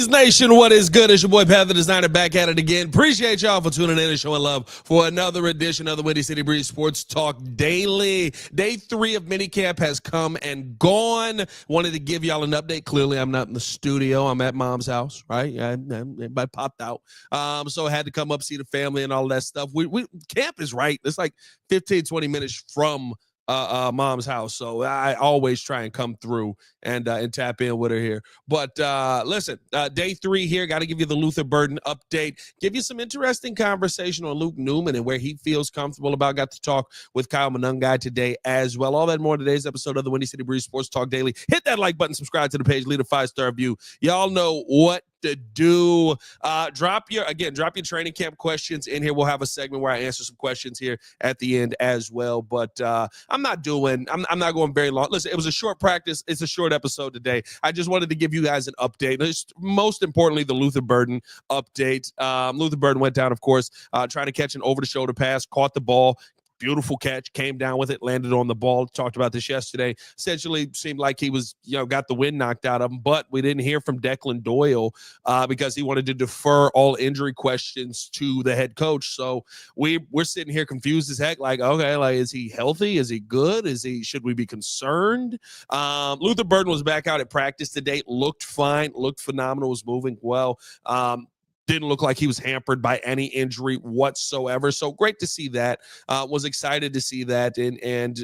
Bees Nation, what is good? It's your boy Pat the Designer back at it again. Appreciate y'all for tuning in and showing love for another edition of the Windy City Breeze Sports Talk Daily. Day 3 of minicamp has come and gone. Wanted to give y'all an update. Clearly, I'm not in the studio. I'm at mom's house, right? Everybody popped out. So I had to come up, see the family and all that stuff. Camp is right. It's like 15, 20 minutes from mom's house, so I always try and come through and tap in with her here. But listen, day 3 here. Got to give you the Luther Burden update. Give you some interesting conversation on Luke Newman and where he feels comfortable about. Got to talk with Kyle Manungai today as well. All that and more in today's episode of the Windy City Breeze Sports Talk Daily. Hit that like button, subscribe to the page, leave a 5-star review. Y'all know what to do. Drop your training camp questions in here. We'll have a segment where I answer some questions here at the end as well. But I'm not going very long. Listen, it was a short practice. It's a short episode today. I just wanted to give you guys an update. Most importantly, the Luther Burden update. Luther Burden went down, of course, trying to catch an over-the-shoulder pass, caught the ball. Beautiful catch, came down with it, landed on the ball. Talked about this yesterday. Essentially seemed like he was, got the wind knocked out of him, but we didn't hear from Declan Doyle because he wanted to defer all injury questions to the head coach. So we're sitting here confused as heck, like, okay, like, is he healthy? Is he good? Should we be concerned? Luther Burden was back out at practice today, looked fine, looked phenomenal, was moving well. Didn't look like he was hampered by any injury whatsoever. So great to see that. Was excited to see that, and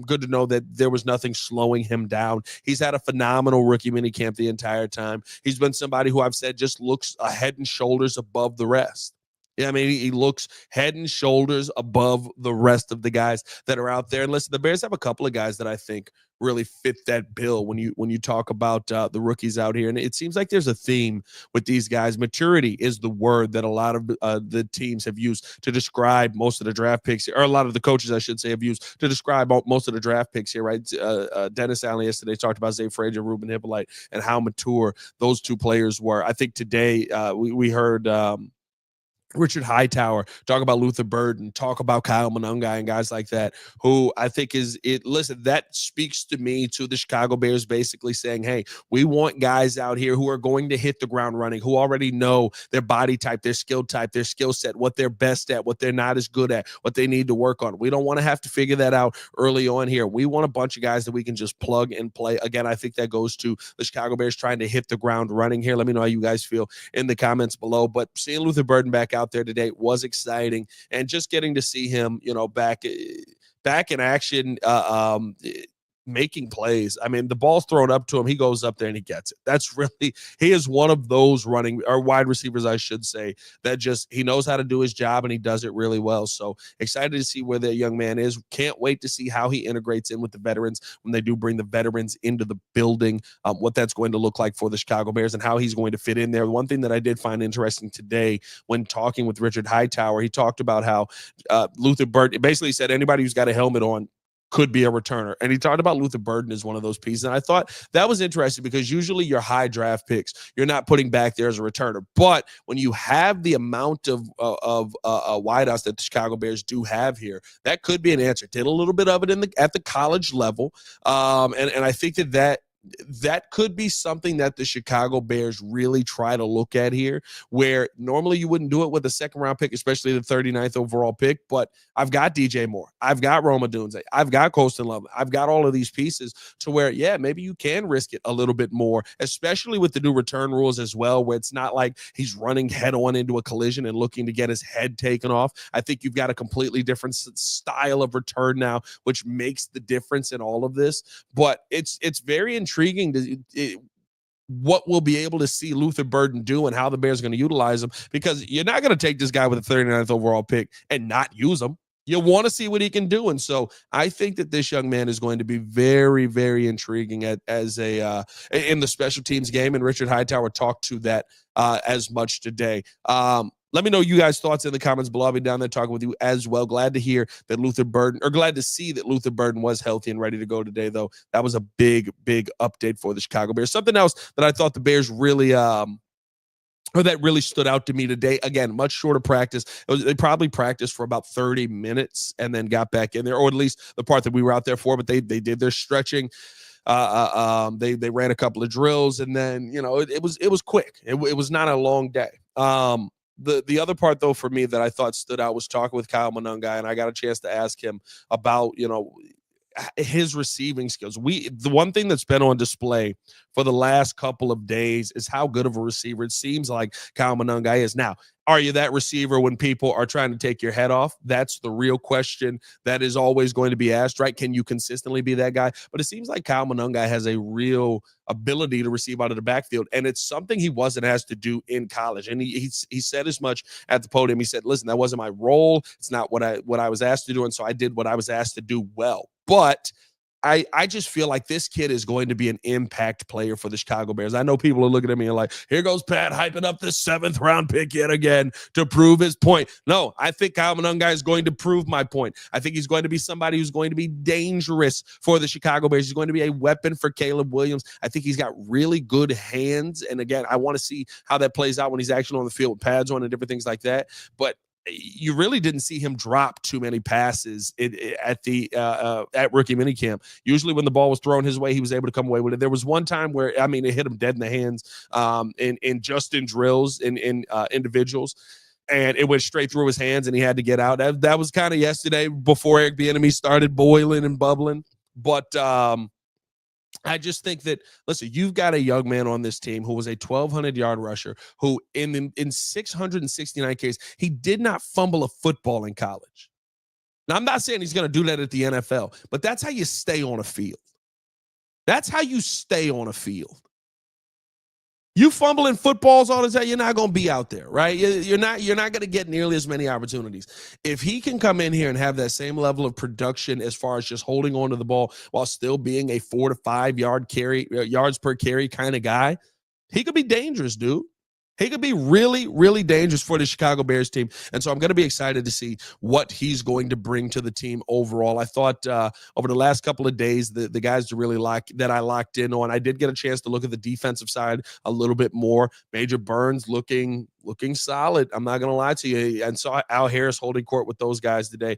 good to know that there was nothing slowing him down. He's had a phenomenal rookie minicamp the entire time. He's been somebody who I've said just looks a head and shoulders above the rest. Yeah, I mean, he looks head and shoulders above the rest of the guys that are out there. And listen, the Bears have a couple of guys that I think really fit that bill when you talk about the rookies out here. And it seems like there's a theme with these guys. Maturity is the word that a lot of the teams have used to describe most of the draft picks, or a lot of the coaches, I should say, have used to describe most of the draft picks here, right? Dennis Allen yesterday talked about Zay Frazier, Ruben Hippolyte, and how mature those two players were. I think today we heard Richard Hightower talk about Luther Burden, talk about Kyle Monangai and guys like that, who I think listen, that speaks to me to the Chicago Bears basically saying, hey, we want guys out here who are going to hit the ground running, who already know their body type, their skill set, what they're best at, what they're not as good at, what they need to work on. We don't want to have to figure that out early on here. We want a bunch of guys that we can just plug and play. Again, I think that goes to the Chicago Bears trying to hit the ground running here. Let me know how you guys feel in the comments below. But seeing Luther Burden back out there today was exciting, and just getting to see him, back in action, making plays. I mean, the ball's thrown up to him, he goes up there and he gets it. That's really, he is one of those running or wide receivers, I should say, that just, he knows how to do his job and he does it really well. So excited to see where that young man is. Can't wait to see how he integrates in with the veterans when they do bring the veterans into the building, what that's going to look like for the Chicago Bears and how he's going to fit in there. One thing that I did find interesting today when talking with Richard Hightower, he talked about how Luther Burden basically said anybody who's got a helmet on could be a returner. And he talked about Luther Burden as one of those pieces. And I thought that was interesting because usually your high draft picks, you're not putting back there as a returner. But when you have the amount of wideouts that the Chicago Bears do have here, that could be an answer. Did a little bit of it at the college level. And I think that could be something that the Chicago Bears really try to look at here, where normally you wouldn't do it with a second-round pick, especially the 39th overall pick, but I've got DJ Moore. I've got Roma Dunze. I've got Colston Love. I've got all of these pieces to where, yeah, maybe you can risk it a little bit more, especially with the new return rules as well, where it's not like he's running head-on into a collision and looking to get his head taken off. I think you've got a completely different style of return now, which makes the difference in all of this, but it's very intriguing to what we'll be able to see Luther Burden do and how the Bears are going to utilize him, because you're not going to take this guy with a 39th overall pick and not use him. You want to see what he can do. And so I think that this young man is going to be very, very intriguing in the special teams game. And Richard Hightower talked to that as much today. Let me know you guys' thoughts in the comments below. I'll be down there talking with you as well. Glad to see that Luther Burden was healthy and ready to go today, though. That was a big, big update for the Chicago Bears. Something else that I thought the Bears really that really stood out to me today. Again, much shorter practice. They probably practiced for about 30 minutes and then got back in there, or at least the part that we were out there for, but they did their stretching. They ran a couple of drills, and then it was quick. It was not a long day. The other part though for me that I thought stood out was talking with Kyle Manungai, and I got a chance to ask him about his receiving skills. The one thing that's been on display for the last couple of days is how good of a receiver it seems like Kyle Monangai is. Now, are you that receiver when people are trying to take your head off? That's the real question that is always going to be asked, right? Can you consistently be that guy? But it seems like Kyle Monangai has a real ability to receive out of the backfield, and it's something he wasn't asked to do in college. And he said as much at the podium. He said, "Listen, that wasn't my role. It's not what I was asked to do, and so I did what I was asked to do well." But I just feel like this kid is going to be an impact player for the Chicago Bears. I know people are looking at me and like, here goes Pat hyping up this 7th round pick yet again to prove his point. No, I think Kyle Manungai is going to prove my point. I think he's going to be somebody who's going to be dangerous for the Chicago Bears. He's going to be a weapon for Caleb Williams. I think he's got really good hands. And again, I want to see how that plays out when he's actually on the field with pads on and different things like that. But you really didn't see him drop too many passes at rookie minicamp. Usually when the ball was thrown his way, he was able to come away with it. There was one time where, it hit him dead in the hands in just in drills, in individuals, and it went straight through his hands and he had to get out. That was kind of yesterday before Eric Bieniemy started boiling and bubbling. But I just think that, listen, you've got a young man on this team who was a 1,200-yard rusher who in 669 cases, he did not fumble a football in college. Now, I'm not saying he's going to do that at the NFL, but that's how you stay on a field. That's how you stay on a field. You fumbling footballs all the time, you're not going to be out there, right? You're not going to get nearly as many opportunities. If he can come in here and have that same level of production as far as just holding on to the ball while still being a 4 to 5 yards per carry kind of guy, he could be dangerous, dude. He could be really, really dangerous for the Chicago Bears team. And so I'm going to be excited to see what he's going to bring to the team overall. I thought over the last couple of days, the guys that I locked in on, I did get a chance to look at the defensive side a little bit more. Major Burns looking solid. I'm not going to lie to you. And saw Al Harris holding court with those guys today.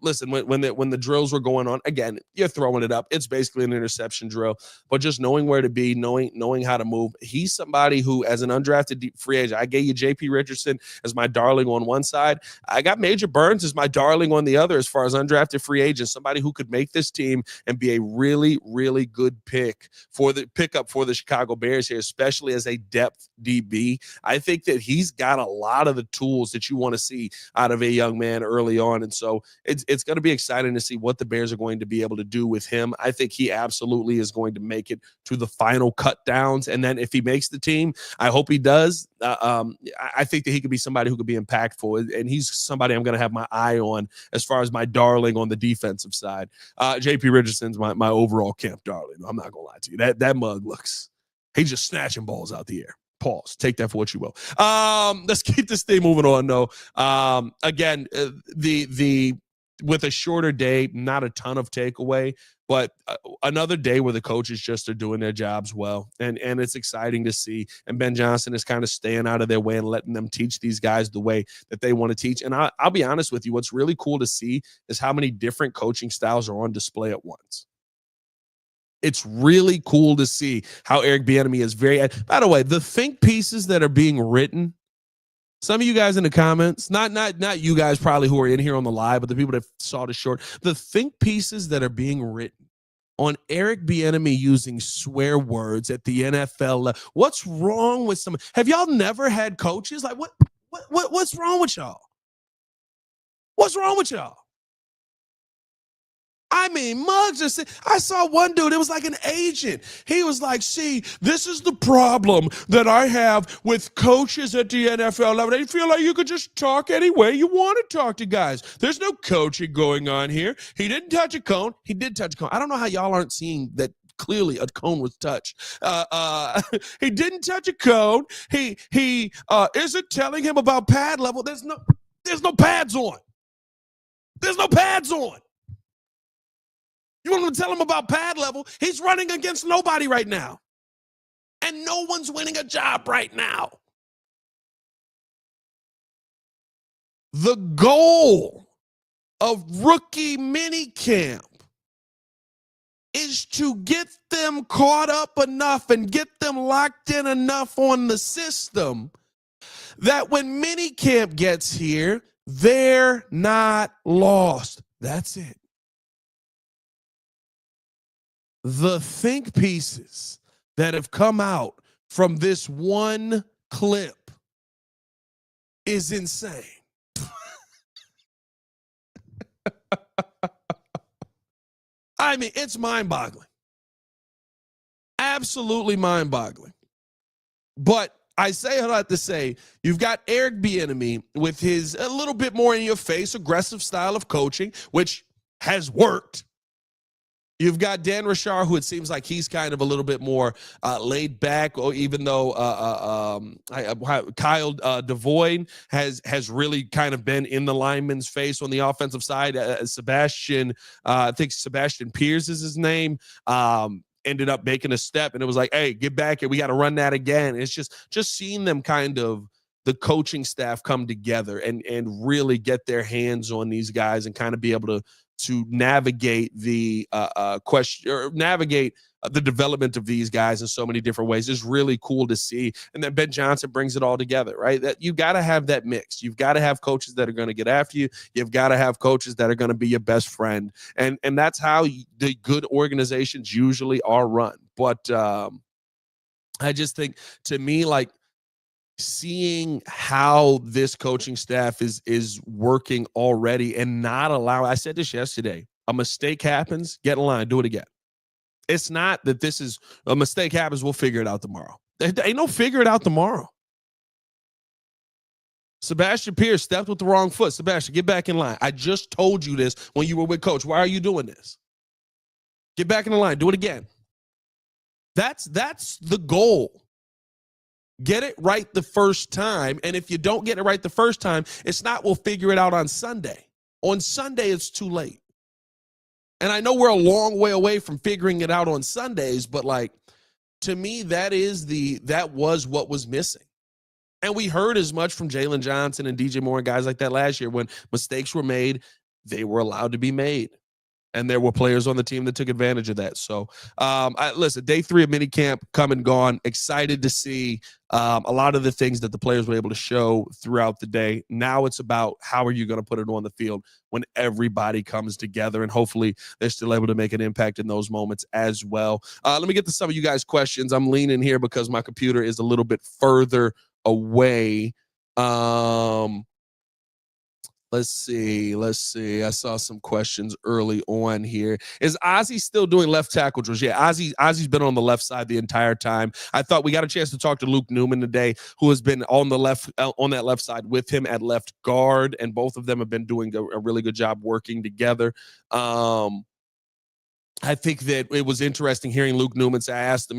Listen, when the drills were going on, again, you're throwing it up. It's basically an interception drill, but just knowing where to be, knowing how to move. He's somebody who, as an undrafted free agent, I gave you J.P. Richardson as my darling on one side. I got Major Burns as my darling on the other as far as undrafted free agent, somebody who could make this team and be a really, really good pickup for the Chicago Bears here, especially as a depth DB. I think that he's got a lot of the tools that you want to see out of a young man early on. And so it's going to be exciting to see what the Bears are going to be able to do with him. I think he absolutely is going to make it to the final cut downs. And then if he makes the team, I hope he does. I think that he could be somebody who could be impactful. And he's somebody I'm going to have my eye on as far as my darling on the defensive side. J.P. Richardson's my overall camp darling. I'm not going to lie to you. That mug he's just snatching balls out the air. Pause. Take that for what you will. Let's keep this thing moving on, though. Again, with a shorter day, not a ton of takeaway, but another day where the coaches just are doing their jobs well. And it's exciting to see. And Ben Johnson is kind of staying out of their way and letting them teach these guys the way that they want to teach. And I'll be honest with you, what's really cool to see is how many different coaching styles are on display at once. It's really cool to see how Eric Bieniemy is by the way, the think pieces that are being written, some of you guys in the comments, not you guys probably who are in here on the live, but the people that saw the short, the think pieces that are being written on Eric Bieniemy using swear words at the NFL. What's wrong with some? Have y'all never had coaches? Like what's wrong with y'all? What's wrong with y'all? Mugs. I saw one dude, it was like an agent. He was like, see, this is the problem that I have with coaches at the NFL level. They feel like you could just talk any way you want to talk to guys. There's no coaching going on here. He didn't touch a cone. He did touch a cone. I don't know how y'all aren't seeing that clearly a cone was touched. He didn't touch a cone. He isn't telling him about pad level. There's no pads on. There's no pads on. You want to tell him about pad level? He's running against nobody right now. And no one's winning a job right now. The goal of rookie minicamp is to get them caught up enough and get them locked in enough on the system that when minicamp gets here, they're not lost. That's it. The think pieces that have come out from this one clip is insane. I mean, it's mind-boggling. Absolutely mind-boggling. But I say a lot to say, you've got Eric Bieniemy with his a little bit more in your face, aggressive style of coaching, which has worked. You've got Dan Rashar, who it seems like he's kind of a little bit more laid back, or even though Kyle DeVoy has really kind of been in the lineman's face on the offensive side. Sebastian, I think Sebastian Pierce is his name. Ended up making a step, and it was like, hey, get back here. We got to run that again. It's just seeing them kind of the coaching staff come together and really get their hands on these guys and kind of be able to navigate the question or navigate the development of these guys in so many different ways is really cool to see. And then Ben Johnson brings it all together, right? That you got to have that mix. You've got to have coaches that are going to get after you. You've got to have coaches that are going to be your best friend. And that's how the good organizations usually are run. But I just think, to me, like, seeing how this coaching staff is working already and not allow, I said this yesterday, a mistake happens, get in line, do it again. It's not that this is a mistake happens, we'll figure it out tomorrow. There ain't no figure it out tomorrow. Sebastian Pierce stepped with the wrong foot. Sebastian, get back in line. I just told you this when you were with coach. Why are you doing this? Get back in the line. Do it again. That's the goal. Get it right the first time. And if you don't get it right the first time, it's not we'll figure it out on Sunday. On Sunday, it's too late. And I know we're a long way away from figuring it out on Sundays, but like, to me, that was what was missing. And we heard as much from Jalen Johnson and DJ Moore and guys like that last year. When mistakes were made, they were allowed to be made. And there were players on the team that took advantage of that. So, listen, day 3 of minicamp come and gone. Excited to see a lot of the things that the players were able to show throughout the day. Now it's about how are you going to put it on the field when everybody comes together, and hopefully they're still able to make an impact in those moments as well. Let me get to some of you guys' questions. I'm leaning here because my computer is a little bit further away. Let's see. I saw some questions early on here. Is Ozzie still doing left tackle drills? Yeah, Ozzie's been on the left side the entire time. I thought we got a chance to talk to Luke Newman today, who has been on the left on that left side with him at left guard, and both of them have been doing a really good job working together. I think that it was interesting hearing Luke Newman say, I asked him,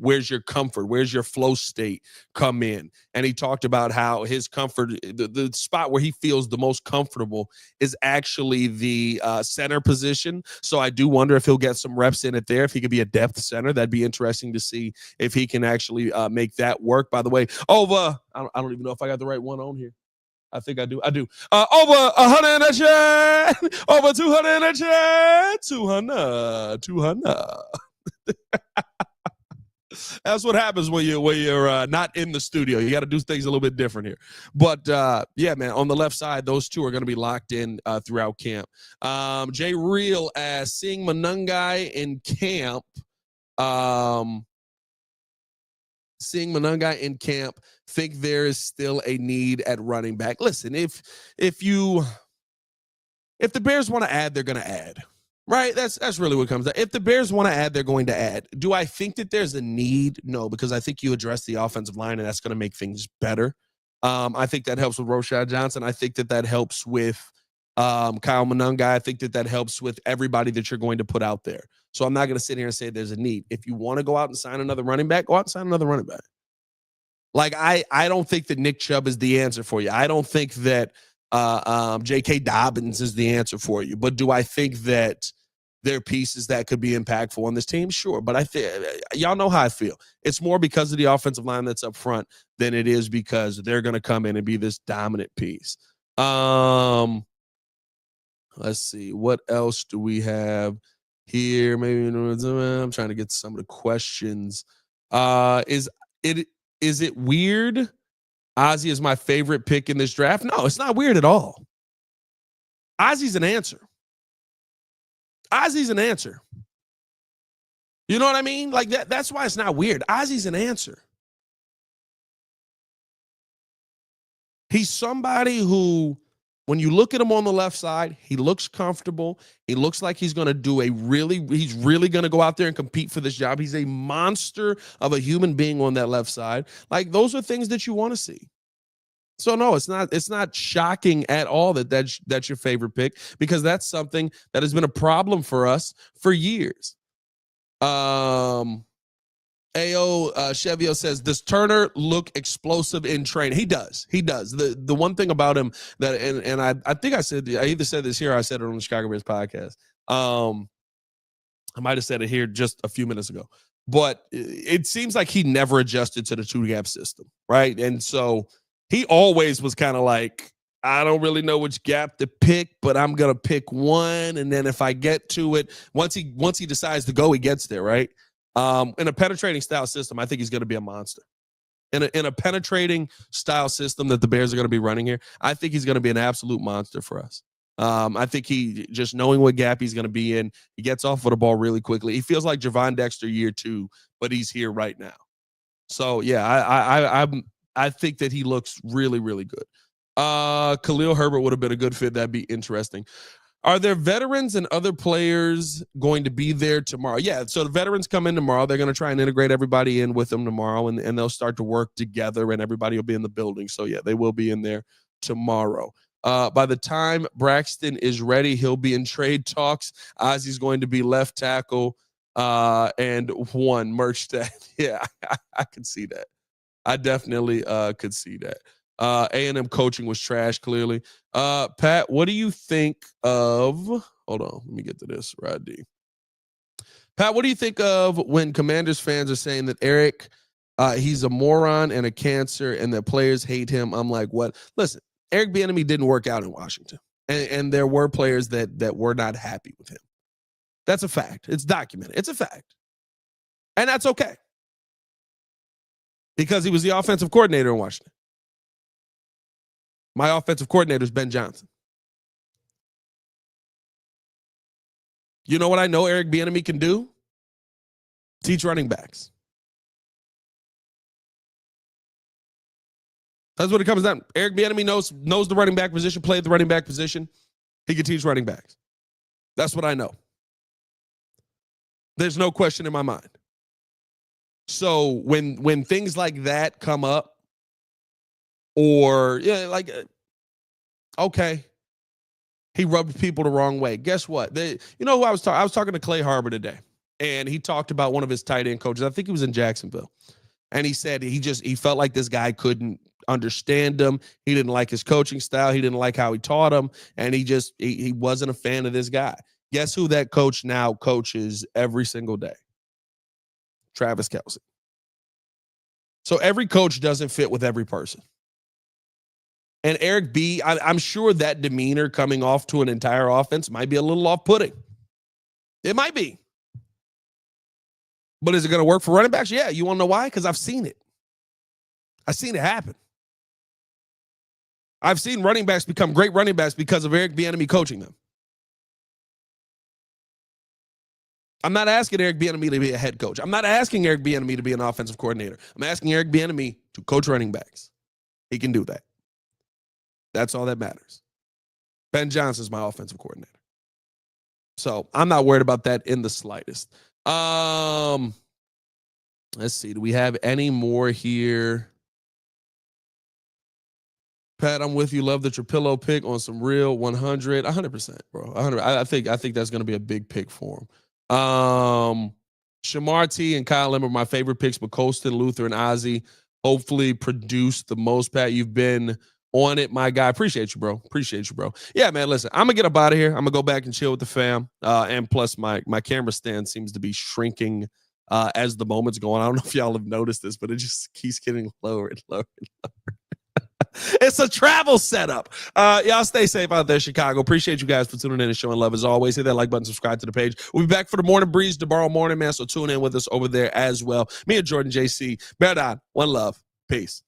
where's your comfort? Where's your flow state come in? And he talked about how his comfort, the spot where he feels the most comfortable is actually the center position. So I do wonder if he'll get some reps in it there, if he could be a depth center. That'd be interesting to see if he can actually make that work. By the way, I don't even know if I got the right one on here. I think I do. Over 100 in the chat. Over 200 in the chat. 200. That's what happens when you're not in the studio. You got to do things a little bit different here. But, yeah, man, on the left side, those two are going to be locked in throughout camp. Jay Real asks, seeing Manungai in camp, think there is still a need at running back. Listen, if the Bears want to add, they're going to add. Right? That's really what comes down. If the Bears want to add, they're going to add. Do I think that there's a need? No, because I think you address the offensive line, and that's going to make things better. I think that helps with Roschon Johnson. I think that helps with Kyle Manungai. I think that helps with everybody that you're going to put out there. So I'm not going to sit here and say there's a need. If you want to go out and sign another running back, go out and sign another running back. Like, I don't think that Nick Chubb is the answer for you. I don't think that J.K. Dobbins is the answer for you. But do I think that there are pieces that could be impactful on this team? Sure. But I think y'all know how I feel. It's more because of the offensive line that's up front than it is because they're going to come in and be this dominant piece. Let's see. What else do we have? here. Maybe I'm trying to get some of the questions. Is it weird? Ozzie is my favorite pick in this draft. No, it's not weird at all. Ozzie's an answer. Ozzie's an answer. You know what I mean? Like that's why it's not weird. Ozzie's an answer. He's somebody who, when you look at him on the left side, he looks comfortable. He looks like he's going to do he's really going to go out there and compete for this job. He's a monster of a human being on that left side. Like, those are things that you want to see. So no, it's not shocking at all that's your favorite pick, because that's something that has been a problem for us for years. Chevio says, does Turner look explosive in training? He does. The one thing about him that, and I think I either said this here or I said it on the Chicago Bears podcast. I might have said it here just a few minutes ago, but it seems like he never adjusted to the 2-gap system, right? And so he always was kind of like, I don't really know which gap to pick, but I'm going to pick one. And then if I get to it, once he decides to go, he gets there, right? In a penetrating style system, I think he's going to be a monster. In a penetrating style system that the Bears are going to be running here, I think he's going to be an absolute monster for us. I think he, just knowing what gap he's going to be in, he gets off of the ball really quickly. He feels like Javon Dexter year 2, but he's here right now. So yeah, I think that he looks really, really good. Khalil Herbert would have been a good fit. That'd be interesting. Are there veterans and other players going to be there tomorrow? Yeah, so the veterans come in tomorrow. They're going to try and integrate everybody in with them tomorrow, and they'll start to work together, and everybody will be in the building. So, yeah, they will be in there tomorrow. By the time Braxton is ready, he'll be in trade talks. Ozzie's going to be left tackle and one merch that. Yeah, I can see that. I definitely could see that. A&M coaching was trash, clearly. Pat, what do you think of, hold on, let me get to this, Rod D. Pat, what do you think of when Commanders fans are saying that Eric, he's a moron and a cancer and that players hate him? I'm like, what? Listen, Eric Bieniemy didn't work out in Washington, and there were players that were not happy with him. That's a fact. It's documented. It's a fact. And that's okay, because he was the offensive coordinator in Washington. My offensive coordinator is Ben Johnson. You know what I know Eric Bieniemy can do? Teach running backs. That's what it comes down. Eric Bieniemy knows the running back position, played the running back position. He can teach running backs. That's what I know. There's no question in my mind. So when things like that come up, or okay, he rubbed people the wrong way. Guess what? You know who I was talking to Clay Harbor today, and he talked about one of his tight end coaches. I think he was in Jacksonville, and he said he felt like this guy couldn't understand him. He didn't like his coaching style. He didn't like how he taught him, and he wasn't a fan of this guy. Guess who that coach now coaches every single day? Travis Kelce. So every coach doesn't fit with every person. And Eric B., I'm sure that demeanor coming off to an entire offense might be a little off-putting. It might be. But is it going to work for running backs? Yeah. You want to know why? Because I've seen it. I've seen it happen. I've seen running backs become great running backs because of Eric Bieniemy coaching them. I'm not asking Eric Bieniemy to be a head coach. I'm not asking Eric Bieniemy to be an offensive coordinator. I'm asking Eric Bieniemy to coach running backs. He can do that. That's all that matters. Ben Johnson's my offensive coordinator. So I'm not worried about that in the slightest. Let's see. Do we have any more here? Pat, I'm with you. Love that your pillow pick on some real 100%, bro. 100. I think that's going to be a big pick for him. Shamar T and Kyle Lim are my favorite picks, but Colston, Luther, and Ozzie hopefully produce the most. Pat, you've been on it, my guy. Appreciate you, bro. Yeah, man, listen, I'm going to get up out of here. I'm going to go back and chill with the fam. And plus, my camera stand seems to be shrinking as the moment's going on. I don't know if y'all have noticed this, but it just keeps getting lower and lower and lower. It's a travel setup. Y'all stay safe out there, Chicago. Appreciate you guys for tuning in and showing love as always. Hit that like button, subscribe to the page. We'll be back for the Morning Breeze tomorrow morning, man. So tune in with us over there as well. Me and Jordan JC. Bear down. One love. Peace.